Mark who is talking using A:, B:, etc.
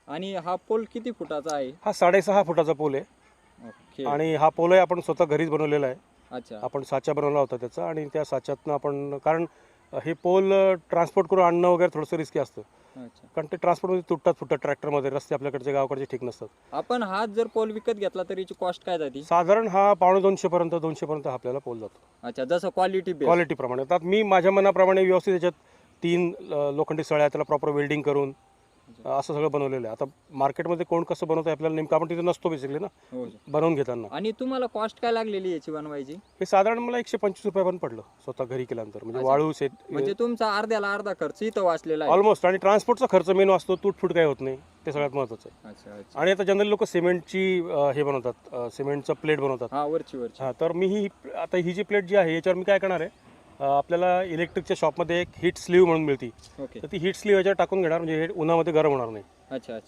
A: आणि हा पोल किती फुटाचा आहे?
B: हा 6.5 फुटाचा पोल आहे
A: ओके.
B: आणि हा पोलही आपण स्वतः घरीच बनवलेला आहे.
A: अच्छा.
B: आपण साचा बनवला होता त्याचा आणि त्या साच्यातनं आपण, कारण हे पोल ट्रान्सपोर्ट करून आणणं वगैरे थोडंसं रिस्की असतं,
A: अच्छा.
B: कारण ते ट्रान्सपोर्टमध्ये तुटतात फुटतात ट्रॅक्टरमध्ये, रस्ते आपल्याकडचे गावाकडचे ठीक नसतात.
A: आपण हा जर पोल विकत घेतला तर याची कॉस्ट काय जाते?
B: साधारण हा 250 आपल्याला पोल जातो.
A: अच्छा, जसं क्वालिटी बेस.
B: क्वालिटीप्रमाणे. आता मी माझ्या मनाप्रमाणे व्यवस्थित त्याच्यात 3 लोखंडी सळ्या, त्याला प्रॉपर वेल्डिंग करून असं सगळं बनवलेलं आहे. आता मार्केटमध्ये कोण कसं बनवतं आपल्याला नेमकं, आपण तिथे नसतो बेसिकली ना
A: हो.
B: बनवून घेताना.
A: आणि तुम्हाला कॉस्ट काय लागलेली याची बनवायची?
B: हे साधारण मला 125 रुपयापर्यंत पडलं स्वतः घरी केल्यानंतर, म्हणजे
A: अच्छा.
B: वाळू सेट
A: म्हणजे तुमचा अर्ध्याला अर्धा खर्च इथं वाचलेला आहे.
B: ऑलमोस्ट. आणि ट्रान्सपोर्टचा खर्च मेन वाचतो, तुटफूट काही होत नाही, ते सगळ्यात महत्त्वाचं आहे.
A: अच्छा अच्छा.
B: आणि आता जनरली लोक सिमेंटची हे बनवतात, सिमेंटचं प्लेट बनवतात.
A: हा, वरची.
B: हां, तर मी ही जी प्लेट जी आहे याच्यावर मी काय करणार आहे, आपल्याला इलेक्ट्रिकच्या शॉपमध्ये एक हीट स्लीव म्हणून मिळते,
A: ओके.
B: तर ती हीट स्लीव याच्यावर टाकून घेणार, म्हणजे हे उन्हामध्ये गरम होणार नाही.
A: अच्छा अच्छा.